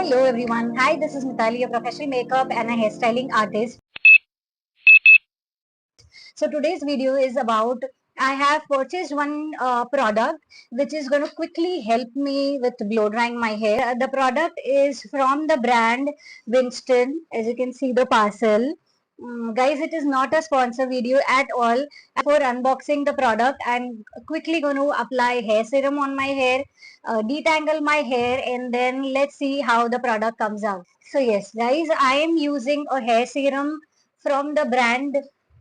Hello everyone. Hi, this is Mitali, a professional makeup and a hairstyling artist. So today's video is about I have purchased one product which is going to quickly help me with blow drying my hair. The product is from the brand Winston. As you can see the parcel. Guys, it is not a sponsor video at all. For unboxing the product, I'm quickly going to apply hair serum on my hair, detangle my hair, and then let's see how the product comes out. So yes, guys, I am using a hair serum from the brand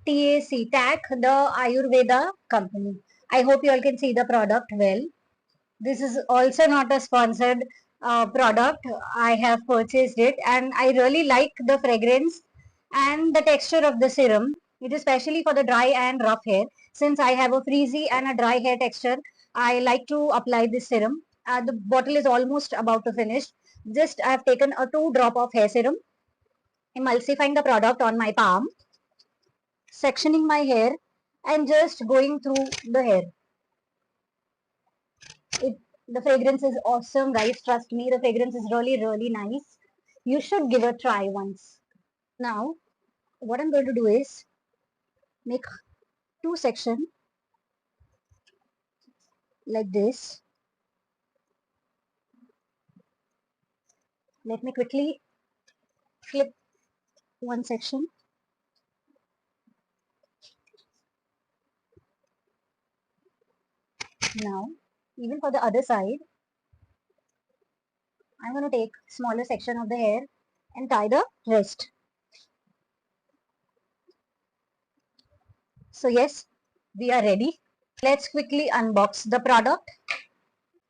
TAC, the Ayurveda company. I hope you all can see the product well. This is also not a sponsored product. I have purchased it and I really like the fragrance and the texture of the serum. It is especially for the dry and rough hair. Since I have a frizzy and a dry hair texture, I like to apply this serum. The bottle is almost about to finish. Just I have taken a 2 drop of hair serum, emulsifying the product on my palm, sectioning my hair and just going through the hair. The fragrance is awesome, guys. Trust me, the fragrance is really nice. You should give a try once. Now, what I'm going to do is make 2 sections like this. Let me quickly flip one section. Now, even for the other side, I'm going to take smaller section of the hair and tie the rest. So yes, we are ready. Let's quickly unbox the product.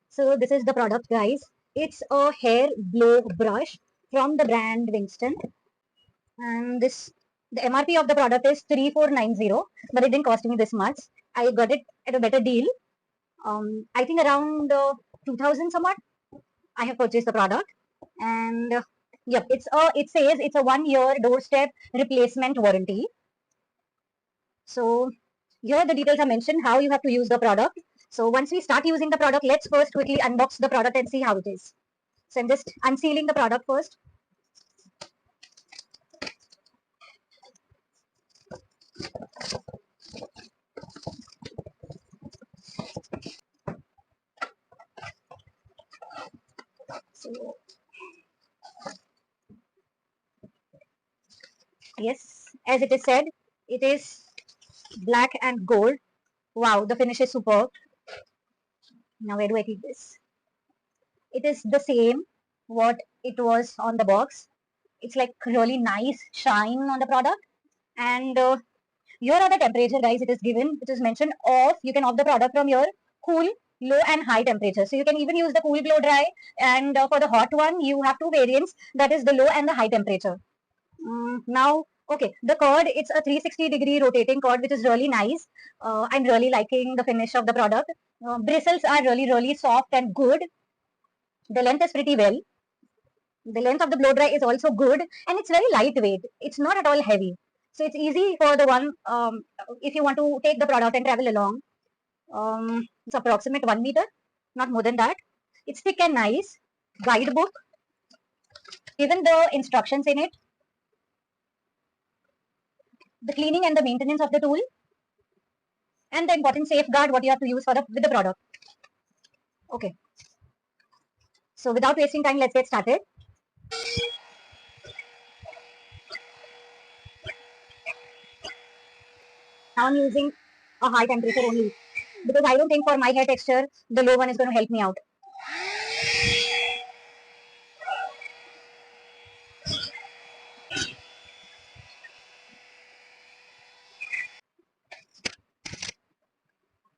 So this is the product, guys. It's a hair blow brush from the brand Winston. And the MRP of the product is 3490, but it didn't cost me this much. I got it at a better deal. I think around 2000 somewhat. I have purchased the product, and yep, it says it's a 1 year doorstep replacement warranty. So here the details are mentioned how you have to use the product. So once we start using the product, let's first quickly unbox the product and see how it is. So I'm just unsealing the product first. So yes, as it is said, it is black and gold. Wow, the finish is superb. Now where do I keep this? It is the same what it was on the box. It's like really nice shine on the product. And here are the temperature, guys. It is given, it is mentioned off. You can off the product from your cool, low and high temperature. So you can even use the cool blow dry, and for the hot one you have two variants, that is the low and the high temperature. Now, okay, the cord, it's a 360-degree rotating cord, which is really nice. I'm really liking the finish of the product. Bristles are really soft and good. The length is pretty well. The length of the blow dry is also good, and it's very lightweight. It's not at all heavy. So it's easy for the one, if you want to take the product and travel along. It's approximate 1 meter, not more than that. It's thick and nice. Guidebook, given the instructions in it, the cleaning and the maintenance of the tool, and the important safeguard what you have to use with the product. Okay. So without wasting time, let's get started. Now I'm using a high temperature only, because I don't think for my hair texture the low one is going to help me out.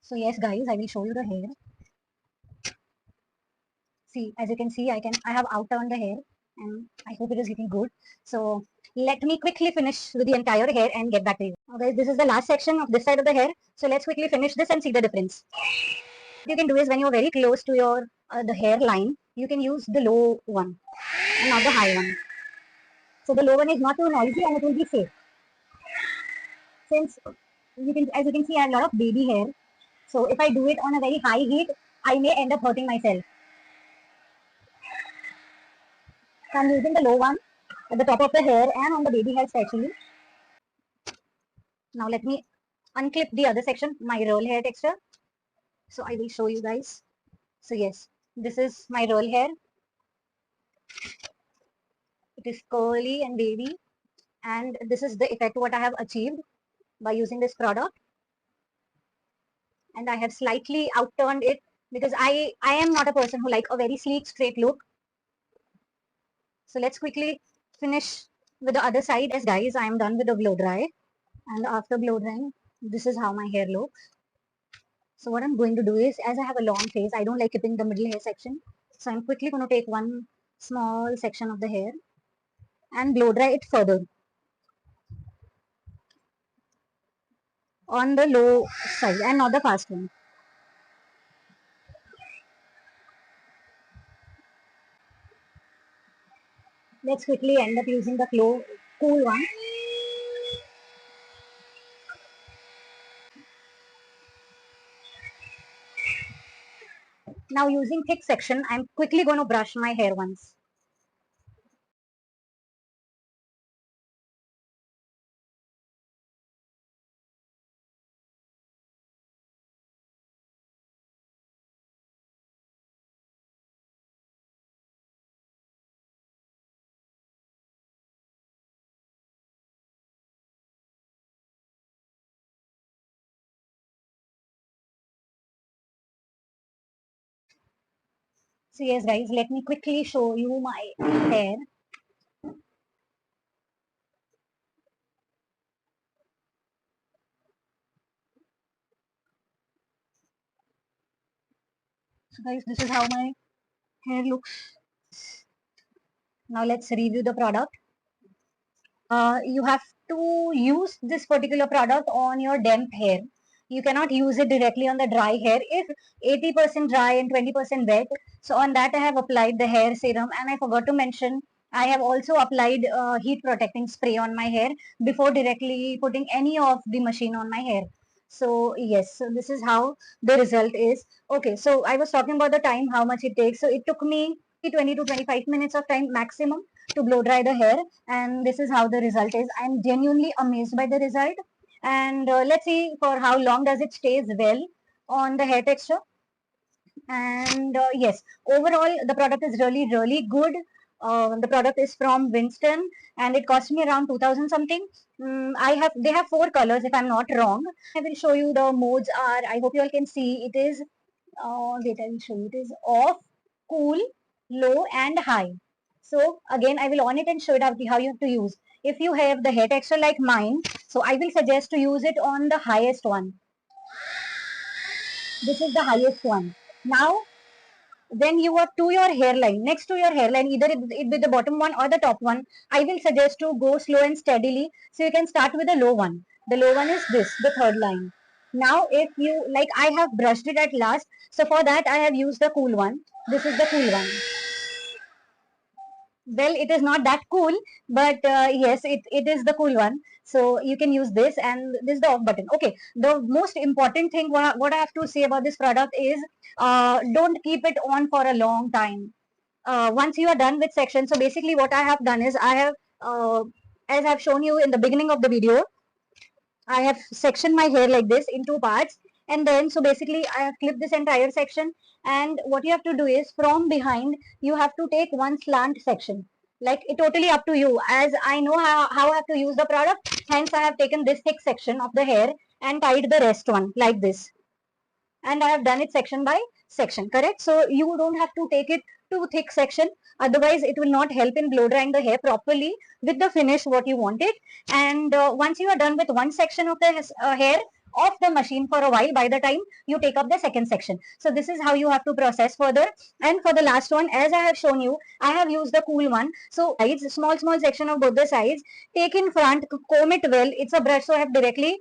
So yes, guys, I will show you the hair. See, as you can see, I have outturned the hair, and I hope it is looking good. So let me quickly finish with the entire hair and get back to you. Okay, this is the last section of this side of the hair. So let's quickly finish this and see the difference. What you can do is, when you're very close to your the hair line, you can use the low one and not the high one. So the low one is not too noisy and it will be safe. Since as you can see, I have a lot of baby hair. So if I do it on a very high heat, I may end up hurting myself. So I'm using the low one at the top of the hair and on the baby hair especially. Now let me unclip the other section, my roll hair texture. So I will show you guys. So yes, this is my roll hair. It is curly and wavy, and this is the effect what I have achieved by using this product. And I have slightly outturned it because I am not a person who like a very sleek straight look. So let's quickly finish with the other side. Yes guys, I am done with the blow dry, and after blow drying, this is how my hair looks. So what I'm going to do is, as I have a long face, I don't like keeping the middle hair section. So I'm quickly going to take one small section of the hair and blow dry it further on the low side and not the fast one. Let's quickly end up using the cool one. Now using thick section, I'm quickly going to brush my hair once. So yes guys, let me quickly show you my hair. So guys, this is how my hair looks. Now let's review the product. You have to use this particular product on your damp hair. You cannot use it directly on the dry hair. If 80% dry and 20% wet, so on that I have applied the hair serum, and I forgot to mention I have also applied heat protecting spray on my hair before directly putting any of the machine on my hair. So yes, so this is how the result is. Okay, so I was talking about the time, how much it takes. So it took me 20 to 25 minutes of time maximum to blow dry the hair, and this is how the result is. I'm genuinely amazed by the result. And let's see for how long does it stays well on the hair texture. And yes, overall the product is really good. The product is from Winston, and it cost me around 2000 something. They have four colors if I'm not wrong. I will show you the modes are, I hope you all can see. It is wait, I will show you. It is off, cool, low and high. So again, I will on it and show it how you have to use. If you have the hair texture like mine, so I will suggest to use it on the highest one. This is the highest one. Now when you are to your hairline, next to your hairline, either it be the bottom one or the top one, I will suggest to go slow and steadily. So you can start with the low one. The low one is this, the third line. Now if you, like I have brushed it at last, so for that I have used the cool one. This is the cool one. Well, it is not that cool, but yes, it is the cool one. So you can use this, and this is the off button. Okay, the most important thing what I have to say about this product is don't keep it on for a long time. Once you are done with section, so basically what I have done is I have, as I've shown you in the beginning of the video, I have sectioned my hair like this in two parts, and then so basically I have clipped this entire section, and what you have to do is from behind you have to take one slant section. Like it totally up to you, as I know how I have to use the product, hence I have taken this thick section of the hair and tied the rest one like this, and I have done it section by section, correct? So you don't have to take it too thick section, otherwise it will not help in blow drying the hair properly with the finish what you want it. And once you are done with one section of the hair off the machine for a while, by the time you take up the second section. So this is how you have to process further. And for the last one, as I have shown you, I have used the cool one. So sides, small section of both the sides, take in front, comb it well. It's a brush, so I have directly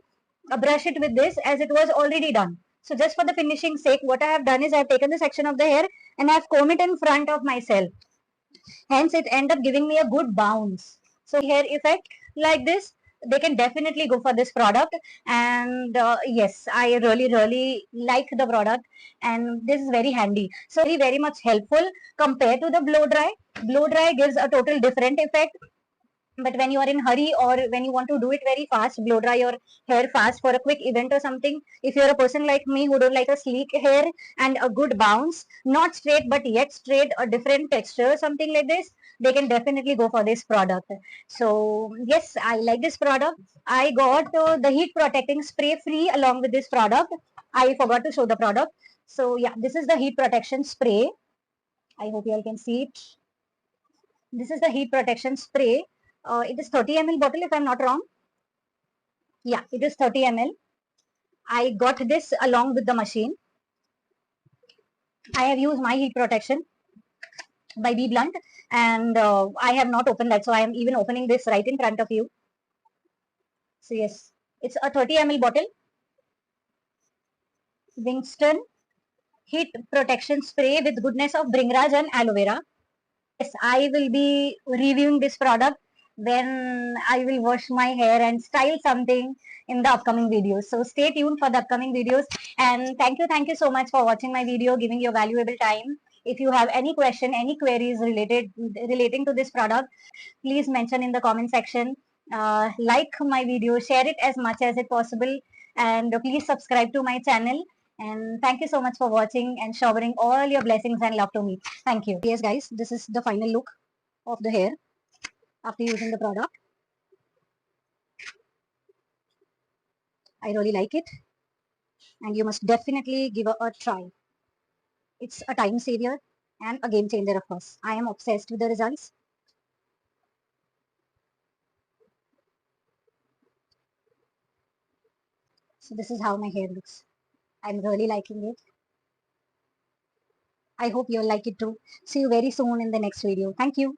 brush it with this as it was already done. So just for the finishing sake, what I have done is I have taken the section of the hair and I have combed it in front of myself. Hence, it end up giving me a good bounce. So hair effect like this, they can definitely go for this product. And yes, I really like the product, and this is very handy. So very much helpful compared to the blow dry. Blow dry gives a total different effect. But when you are in hurry or when you want to do it very fast, blow dry your hair fast for a quick event or something, if you're a person like me who don't like a sleek hair and a good bounce, not straight but yet straight, a different texture, something like this, they can definitely go for this product. So yes, I like this product. I got the heat protecting spray free along with this product. I forgot to show the product. So yeah, this is the heat protection spray. I hope you all can see it. This is the heat protection spray. It is 30 ml bottle if I'm not wrong. Yeah, it is 30 ml. I got this along with the machine. I have used my heat protection by B Blunt, and I have not opened that, so I am even opening this right in front of you. So yes, it's a 30 ml bottle. Winston heat protection spray with goodness of Bringraj and aloe vera. Yes, I will be reviewing this product when I will wash my hair and style something in the upcoming videos. So stay tuned for the upcoming videos, and thank you so much for watching my video, giving your valuable time. If you have any question, any queries relating to this product, please mention in the comment section. Like my video, share it as much as it possible, and please subscribe to my channel. And thank you so much for watching and showering all your blessings and love to me. Thank you. Yes, guys, this is the final look of the hair after using the product. I really like it, and you must definitely give it a try. It's a time savior and a game changer, of course. I am obsessed with the results. So this is how my hair looks. I'm really liking it. I hope you'll like it too. See you very soon in the next video. Thank you.